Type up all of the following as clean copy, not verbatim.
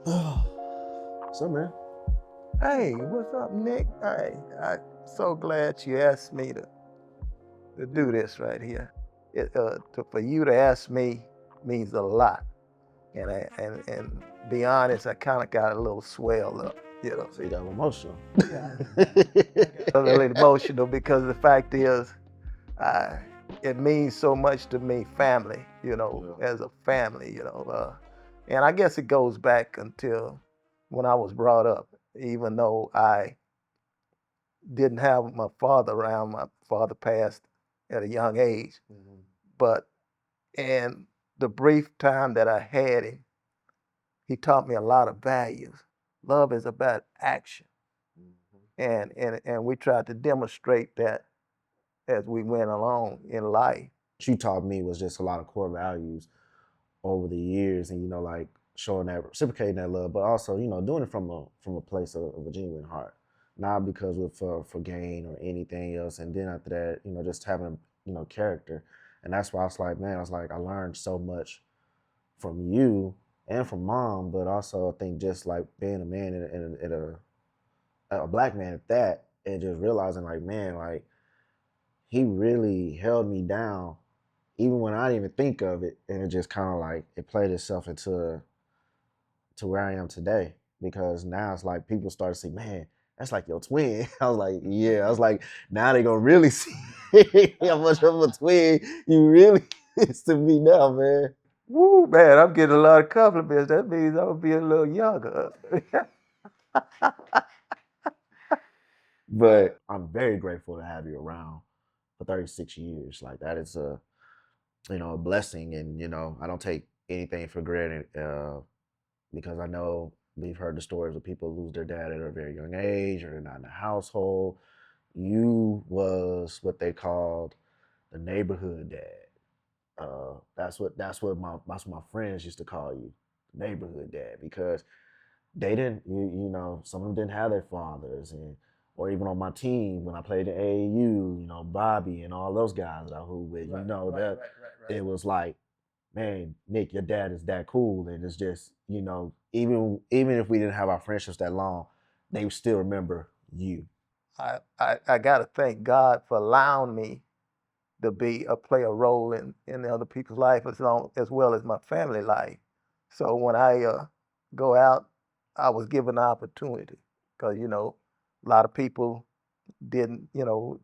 What's up, man? Hey, what's up, Nick? I'm so glad you asked me to do this right here. For you to ask me means a lot. And be honest, I kind of got a little swelled up, you know. So you got emotional. A little emotional because the fact is, uh, it means so much to me, family, as a family, and I guess it goes back until when I was brought up, even though I didn't have my father around. My father passed at a young age, but in the brief time that I had him, he taught me a lot of values. Love is about action, and we tried to demonstrate that as we went along in life. What you taught me was just a lot of core values over the years, and like showing that, reciprocating that love, but also doing it from a place of a genuine heart, not because for gain or anything else. And then after that, just having character, and that's why I was like, man, I learned so much from you and from mom, but also I think just like being a man in a black man at that, and just realizing like, man, like he really held me down even when I didn't even think of it, and it just kind of like it played itself into to where I am today. Because now it's like people start to see, man, that's like your twin. I was like, yeah. I was like, now they gonna really see how much of a twin you really is to me now, man. Woo, man, I'm getting a lot of compliments. That means I'm gonna be a little younger. But I'm very grateful to have you around for 36 years. Like that is a blessing, and I don't take anything for granted because I know we've heard the stories of people lose their dad at a very young age or they're not in the household. You was what they called the neighborhood dad. That's what my friends used to call you, neighborhood dad, because they didn't some of them didn't have their fathers, and or even on my team when I played in AAU, Bobby and all those guys that I hooped with, it was like, man, Nick, your dad is that cool, and it's just even if we didn't have our friendships that long, they would still remember you. I got to thank God for allowing me to play a role in other people's life as well as my family life. So when I go out, I was given the opportunity because a lot of people didn't,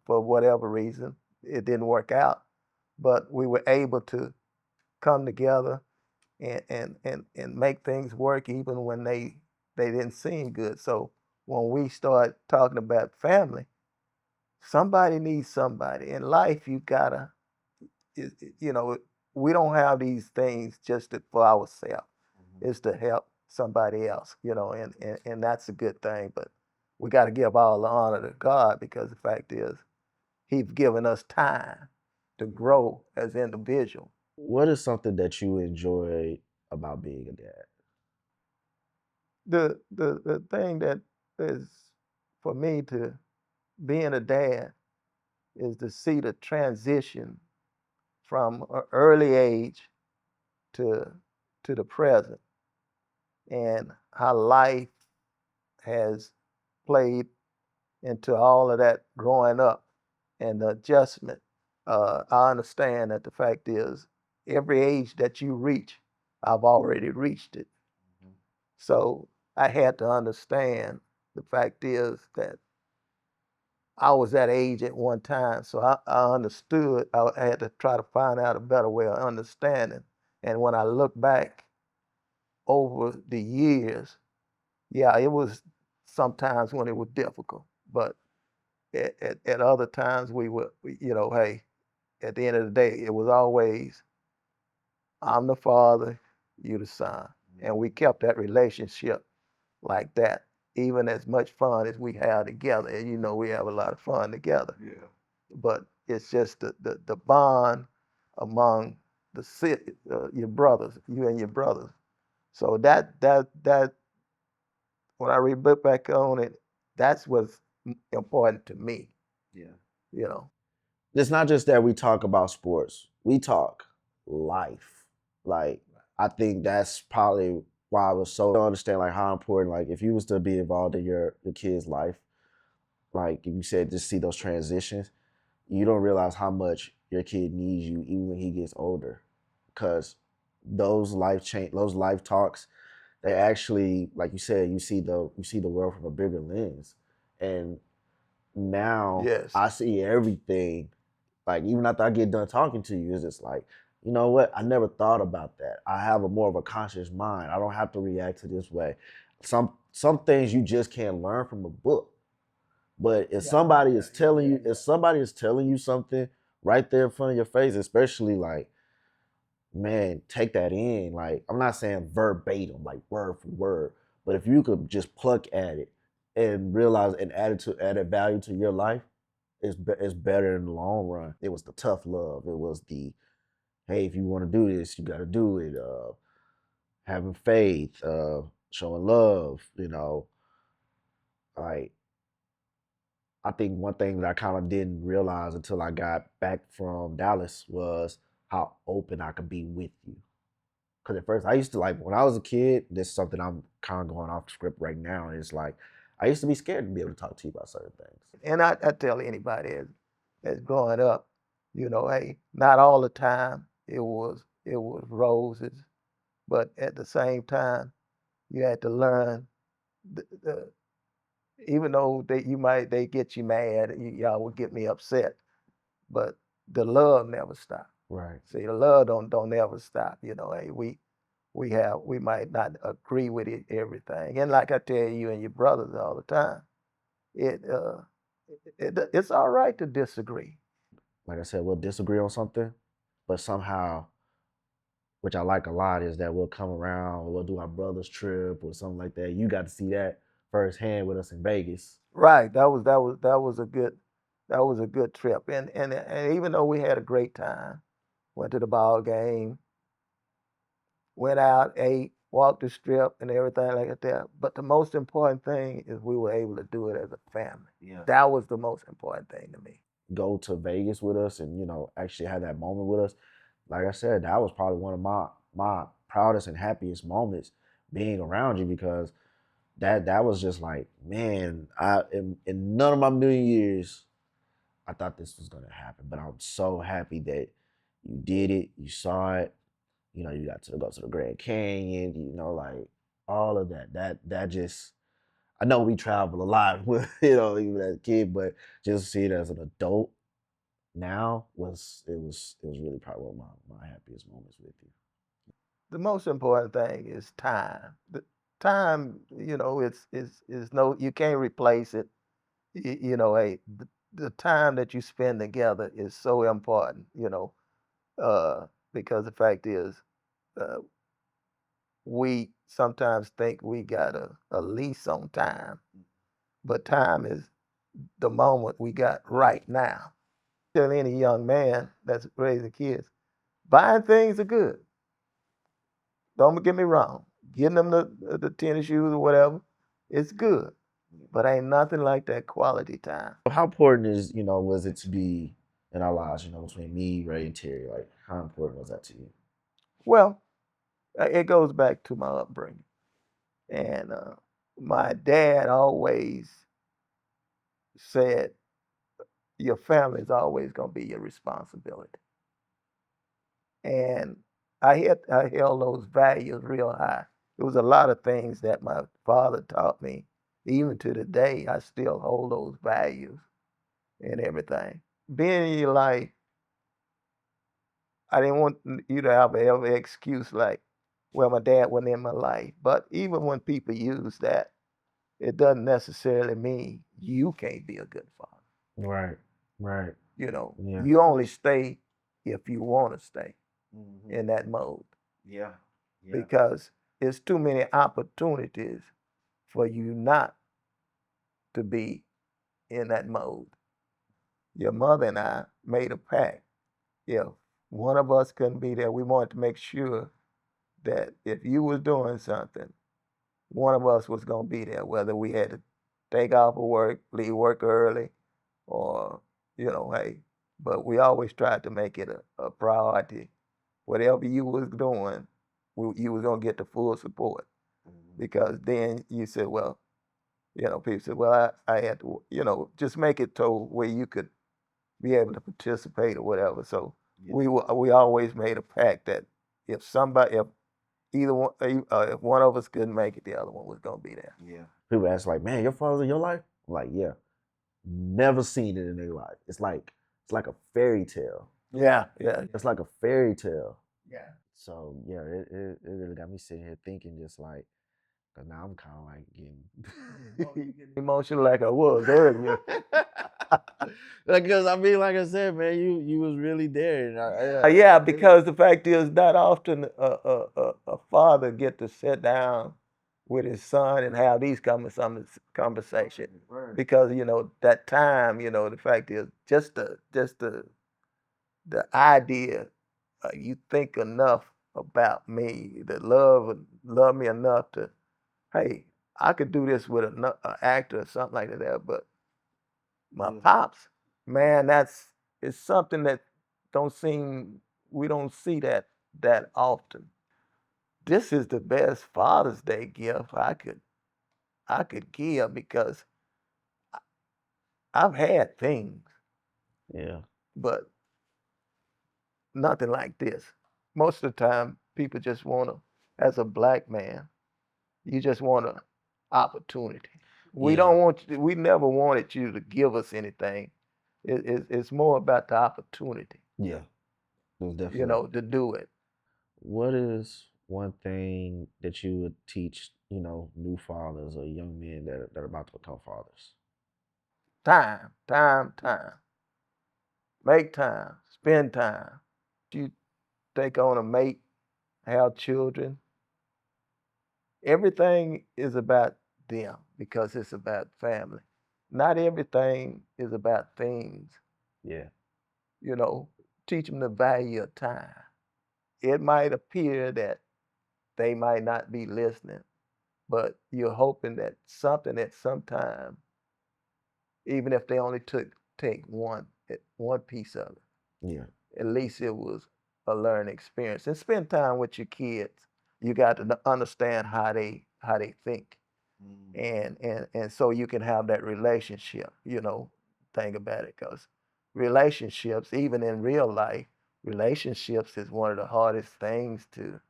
for whatever reason, it didn't work out, but we were able to come together and make things work even when they didn't seem good. So when we start talking about family, somebody needs somebody in life. You gotta you know, we don't have these things for ourselves. It's to help somebody else, and that's a good thing. But we got to give all the honor to God because the fact is, He's given us time to grow as individuals. What is something that you enjoy about being a dad? The thing that is for me to being a dad is to see the transition from an early age to the present and how life has played into all of that growing up and the adjustment. I understand that the fact is, every age that you reach, I've already reached it. So I had to understand the fact is that I was that age at one time. So I understood. I had to try to find out a better way of understanding. And when I look back over the years, yeah, it was sometimes when it was difficult, but at other times hey, at the end of the day, it was always I'm the father, you the son, and we kept that relationship like that. Even as much fun as we have together, and we have a lot of fun together. Yeah. But it's just the bond among your brothers, you and your brothers. So that when I look back on it, that's what's important to me. Yeah. You know. It's not just that we talk about sports, we talk life. Like, I think that's probably why I was so understand like how important, like if you was to be involved in your kid's life, like you said, just see those transitions, you don't realize how much your kid needs you even when he gets older, because those life talks, they actually, like you said, you see the world from a bigger lens, and now Yes. I see everything. Like even after I get done talking to you, it's just like, you know what? I never thought about that. I have a more of a conscious mind. I don't have to react to this way. Some things you just can't learn from a book. But if somebody is telling you, if somebody is telling you something right there in front of your face, especially like, man, take that in. Like, I'm not saying verbatim, like word for word, but if you could just pluck at it and realize and added value to your life, it's better in the long run. It was the tough love. It was the, hey, if you want to do this, you got to do it. Having faith, showing love. Like I think one thing that I kind of didn't realize until I got back from Dallas was how open I could be with you. Because at first I used to, like, when I was a kid, this is something I'm kind of going off the script right now. It's like I used to be scared to be able to talk to you about certain things. And I tell anybody as growing up, hey, not all the time it was roses, but at the same time, you had to learn the even though they get you mad, y'all would get me upset, but the love never stopped. Right. See, the love don't ever stop. Hey, we might not agree with everything, and like I tell you and your brothers all the time, it it's all right to disagree. Like I said, we'll disagree on something, but somehow, which I like a lot, is that we'll come around, we'll do our brother's trip or something like that. You got to see that firsthand with us in Vegas. Right. That was a good trip, and even though we had a great time, went to the ball game, went out, ate, walked the strip, and everything like that. But the most important thing is we were able to do it as a family. Yeah. That was the most important thing to me. Go to Vegas with us and actually have that moment with us. Like I said, that was probably one of my proudest and happiest moments being around you, because that was just like, man, in none of my million years I thought this was gonna happen, but I'm so happy that you did it, you saw it, you got to go to the Grand Canyon, like all of that. That just, I know we travel a lot with, even as a kid, but just to see it as an adult now was really probably one of my happiest moments with you. The most important thing is time. The time, it's no, you can't replace it. Hey, the time that you spend together is so important. Because the fact is, uh, we sometimes think we got a lease on time, but time is the moment we got right now. Tell any young man that's raising kids, buying things are good. Don't get me wrong. Getting them the tennis shoes or whatever, it's good. But ain't nothing like that quality time. How important was it to be in our lives, between me, Ray, and Terry? Like, how important was that to you? Well, it goes back to my upbringing. And my dad always said, your family is always going to be your responsibility. And I held those values real high. There was a lot of things that my father taught me. Even to the day, I still hold those values and everything. Being in your life, I didn't want you to have every excuse like, well, my dad wasn't in my life. But even when people use that, it doesn't necessarily mean you can't be a good father. Right, right. Yeah. You only stay if you want to stay in that mode, Yeah. Yeah. because it's too many opportunities for you not to be in that mode. Your mother and I made a pact. If one of us couldn't be there, we wanted to make sure that if you was doing something, one of us was going to be there, whether we had to take off of work, leave work early, or, hey, but we always tried to make it a priority. Whatever you was doing, you was going to get the full support. because then you said, well, people said, well, I had to, just make it to where you could be able to participate or whatever. So we always made a pact that if either one, if one of us couldn't make it, the other one was gonna be there. Yeah. People ask like, man, your father's in your life? I'm like, yeah. Never seen it in their life. It's like a fairy tale. Yeah, yeah. It's like a fairy tale. Yeah. So yeah, it really got me sitting here thinking just like, cause now I'm kind of like getting emotional like I was earlier. Because I mean, like I said, man, you was really there. And yeah, because the fact is, not often a father get to sit down with his son and have these conversations. Because that time, the fact is, just the idea, you think enough about me, that love me enough to, hey, I could do this with an actor or something like that, but my pops, man, it's something that we don't see that often. This is the best Father's Day gift I could give, because I've had things, yeah, but nothing like this. Most of the time, people just want to, as a black man, you just want an opportunity. We don't want you, we never wanted you to give us anything. It's more about the opportunity. Yeah, it was definitely. To do it. What is one thing that you would teach, new fathers or young men that are about to become fathers? Time, time, time. Make time, spend time. You take on a mate, have children. Everything is about them because it's about family. Not everything is about things. Yeah. Teach them the value of time. It might appear that they might not be listening, but you're hoping that something at some time, even if they only take one piece of it, Yeah. at least it was a learning experience. And spend time with your kids. You got to understand how they think, and so you can have that relationship. Think about it, because relationships, even in real life, relationships is one of the hardest things to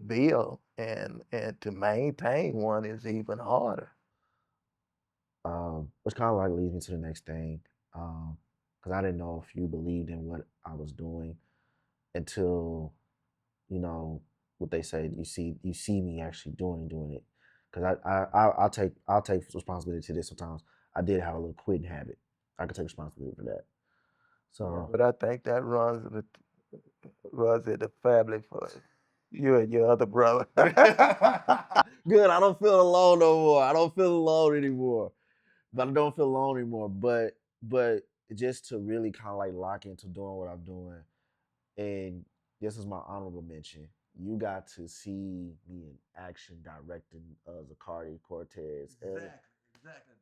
build, and to maintain one is even harder. Which kind of like leads me to the next thing, because I didn't know if you believed in what I was doing until, what they say. You see me actually doing it, because I'll take responsibility to this. Sometimes I did have a little quitting habit. I could take responsibility for that. So, but I think that runs in the family for you and your other brother. good. I don't feel alone no more. I don't feel alone anymore. But I don't feel alone anymore. But just to really kind of like lock into doing what I'm doing, and this is my honorable mention. You got to see me in action directing Zacardi Cortez. Exactly.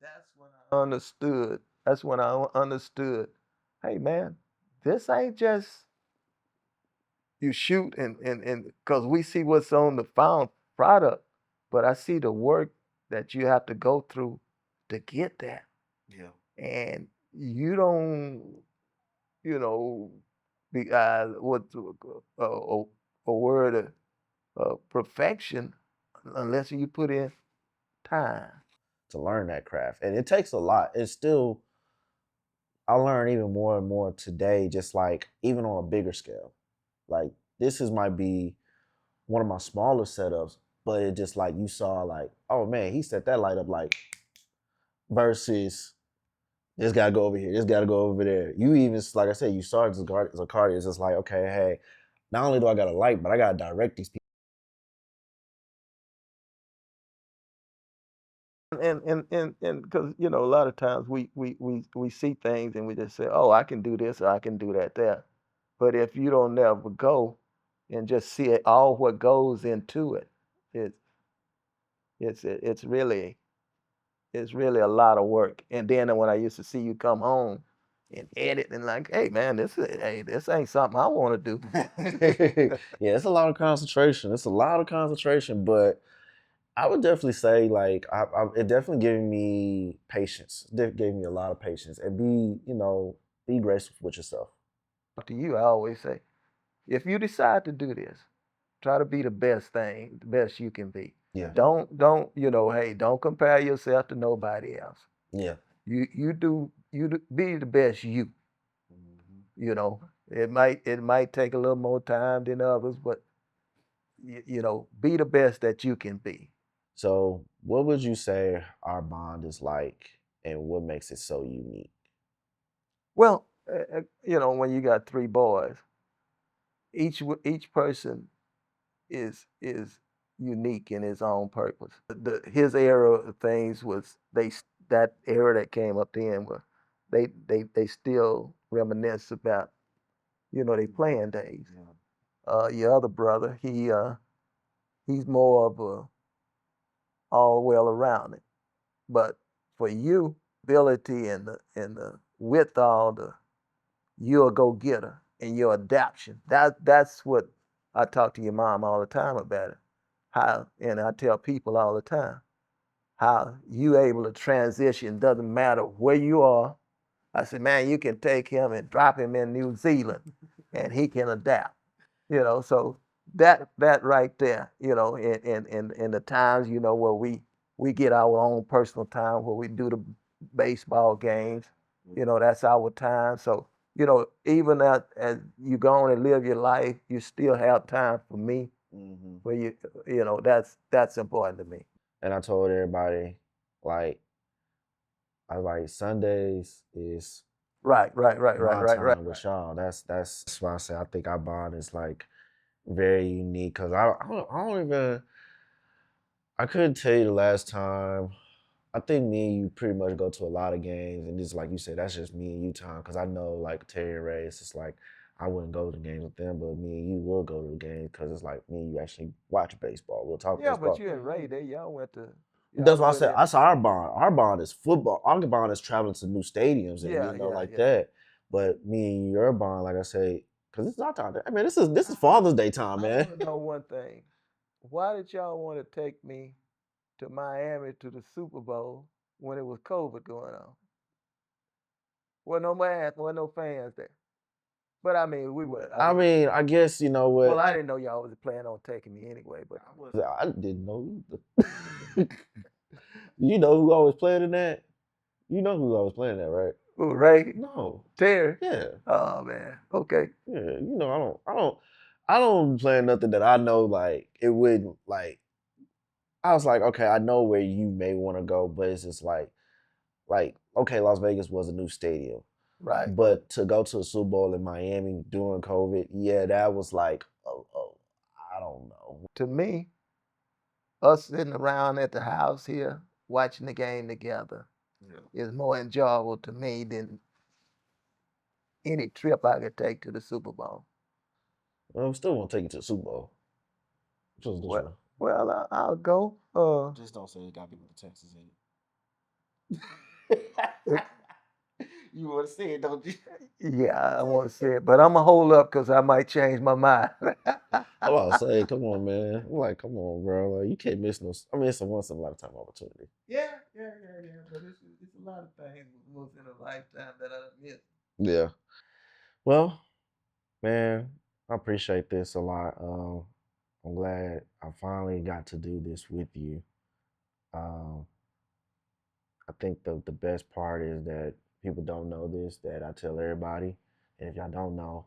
That's when I understood. That's when I understood. Hey man, this ain't just you shoot and because we see what's on the found product, but I see the work that you have to go through to get that. Yeah. And you don't, you know, be what's a word of perfection unless you put in time to learn that craft, and it takes a lot. It's still, I learn even more and more today, just like even on a bigger scale. Like might be one of my smaller setups, but it just like you saw like, oh man, he set that light up like versus this gotta go over here, this gotta go over there. You even, like I said, you saw Zacardi. It's just like, okay, hey, not only do I got a light, but I gotta direct these people. And because a lot of times we see things and we just say, oh, I can do this or I can do that there. But if you don't never go and just see it, all what goes into it, it's it's really a lot of work. And then when I used to see you come home and edit and like, hey man, this ain't something I want to do. Yeah, it's a lot of concentration. It's a lot of concentration, but I would definitely say like it definitely gave me patience. It gave me a lot of patience and be graceful with yourself. To you, I always say, if you decide to do this, try to be the the best you can be. Yeah, Don't, hey, don't compare yourself to nobody else. yeah. Be the best you. You know, it might take a little more time than others, but be the best that you can be. So, what would you say our bond is like, and what makes it so unique? Well, when you got three boys, each person is unique in his own purpose. His era of things was that era that came up then was they still reminisce about they playing days. Your other brother, he's more of a all well around it. But for you, ability and the all you're a go getter and your adaptation. That's what I talk to your mom all the time about it. How and I tell people all the time how you able to transition. Doesn't matter where you are. I said, man, you can take him and drop him in New Zealand, and he can adapt. So that right there, in the times, where we get our own personal time where we do the baseball games, that's our time. So, even as you go on and live your life, you still have time for me where that's important to me. And I told everybody, like, I was like, Sundays is Right, right, right, right, my right, right. time with y'all. That's why I say I think our bond is like very unique because I don't even I couldn't tell you the last time. I think me and you pretty much go to a lot of games, and just like you said, that's just me and you time. Because I know like Terry and Ray, it's just like I wouldn't go to the games with them, but me and you will go to the games because it's like me and you actually watch baseball. We'll talk Yeah, but baseball. you and Ray, y'all went to That's y'all why I went said in. that's our bond. Our bond is football. Our bond is traveling to new stadiums and Yeah, yeah, like yeah. that. But me and your bond, like I say, because this is our time. I mean, this is Father's Day time, I man. want to know one thing. Why did y'all want to take me to Miami to the Super Bowl when it was COVID going on? Well, no man, well, no fans there. But I mean, we were. I mean, I guess you know Well, what. I didn't know y'all was planning on taking me anyway. But I didn't know either. You know who always playing in that? You know who always playing that, right? ooh, Ray, No. Terry. Yeah. Oh man. Okay. Yeah. I don't plan nothing that I know like it wouldn't like I was like, okay, I know where you may want to go, but it's just like, okay, Las Vegas was a new stadium. Right. But to go to a Super Bowl in Miami during COVID, yeah, that was like, I don't know. To me, us sitting around at the house here watching the game together is more enjoyable to me than any trip I could take to the Super Bowl. I'm still gonna take you to the Super Bowl. Just this Well, one. I'll go. Just don't say it got to be with the Texas in it. Uh, You want to say it, don't you? Yeah, I want to say it, but I'm gonna hold up because I might change my mind. I'm about to say, come on, man. I'm like, come on, bro. Like, you can't miss no. I mean, it's a once in a lifetime opportunity. Yeah. But it's a lot of things once in a lifetime that I miss. Yeah. Well, man, I appreciate this a lot. I'm glad I finally got to do this with you. Um, I think the best part is that people don't know this, that I tell everybody. And if y'all don't know,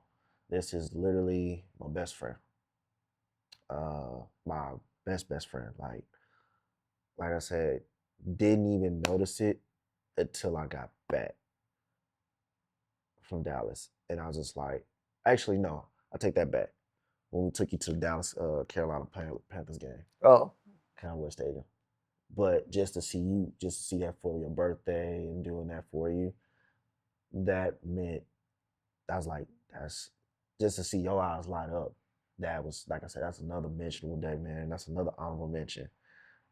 this is literally my best friend. My best friend. Like I said, didn't even notice it until I got back from Dallas. And I was just like, actually no, I take that back. When we took you to the Dallas Carolina Panthers game, Oh, Conway Stadium. But just to see you, just to see that for your birthday and doing that for you, that meant I was like, that's just to see your eyes light up. That was like I said, that's another mentionable day, man. That's another honorable mention.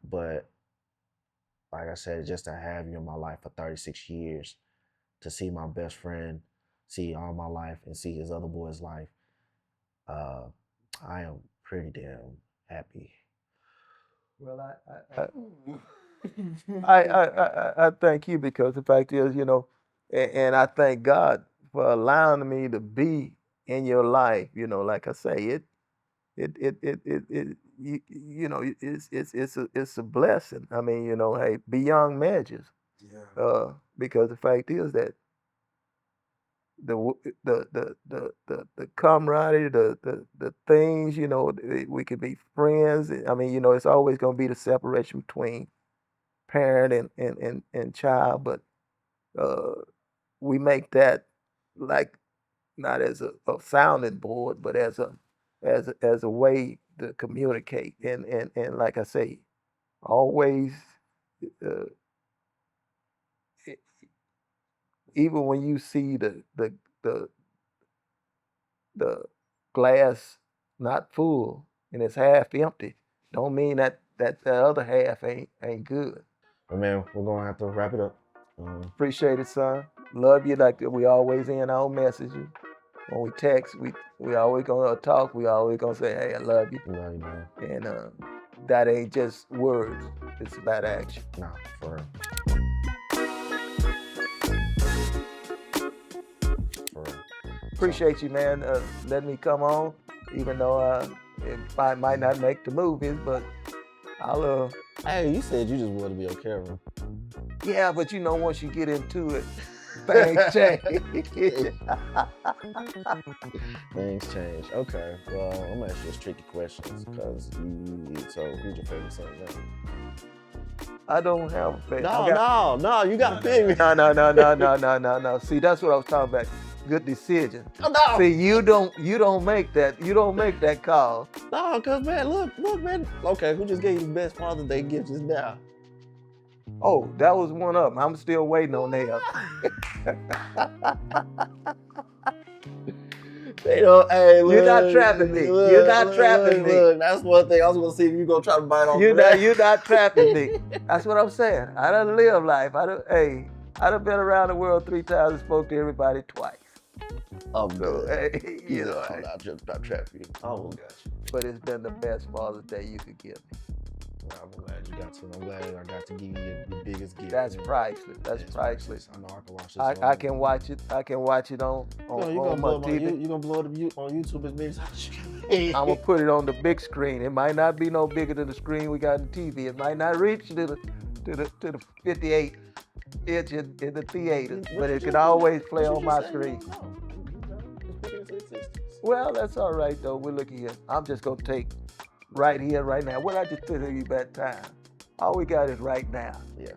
But like I said, just to have you in my life for 36 years, to see my best friend, see all my life, and see his other boy's life, uh, I am pretty damn happy. Well, I thank you because the fact is, and I thank God for allowing me to be in your life. Like I say, it's a blessing. I mean, hey, beyond measures. Yeah. Because the fact is that the camaraderie, the things, we could be friends. I mean, it's always going to be the separation between parent and child, but uh, we make that like not as a sounding board, but as a way to communicate. And like I say, always, uh, e- even when you see the the glass not full and it's half empty, don't mean that the other half ain't good. But man, we're gonna have to wrap it up. Appreciate it, son. Love you like we always end our messages. When we text, we always gonna talk. We always gonna say, "Hey, I love you," Love you, man. and that ain't just words. It's about action. Nah, for real. For real. Appreciate you, man. Letting me come on, even though I might not make the movies, but I'll. Hey, you said you just wanted to be on camera. Yeah, but once you get into it, things change. Things change. Okay. Well, I'm gonna ask you tricky questions because so who's your favorite son? I don't have a favorite. No, you gotta pick me. No. See, that's what I was talking about. Good decision. Oh, no. See, you don't make that call. No, cause man, look, man. Okay, who just gave you the best Father's Day gift just now? Oh, that was one of them. I'm still waiting on that. Hey, look, you're not trapping me. You're not trapping me. Look, that's one thing I was gonna see if you gonna try to bite off. You're not trapping me. That's what I'm saying. I done lived life. I done been around the world 3 times and spoke to everybody twice. I'm So, good. hey, I'm not trapping you. I almost got you. But it's been the best Father's Day you could give me. I'm glad you got to. I'm glad I got to give you your biggest gift. That's priceless. That's priceless. I know I can watch this. I can watch it. I can watch it on my TV. You gonna blow it on YouTube as big as you can. I'm gonna put it on the big screen. It might not be no bigger than the screen we got in TV. It might not reach to the 58 inch in the theater, but it can always play on my screen. Well, that's all right though. We're looking here. I'm just gonna take right here, right now. What I just told you about time. All we got is right now. Yeah.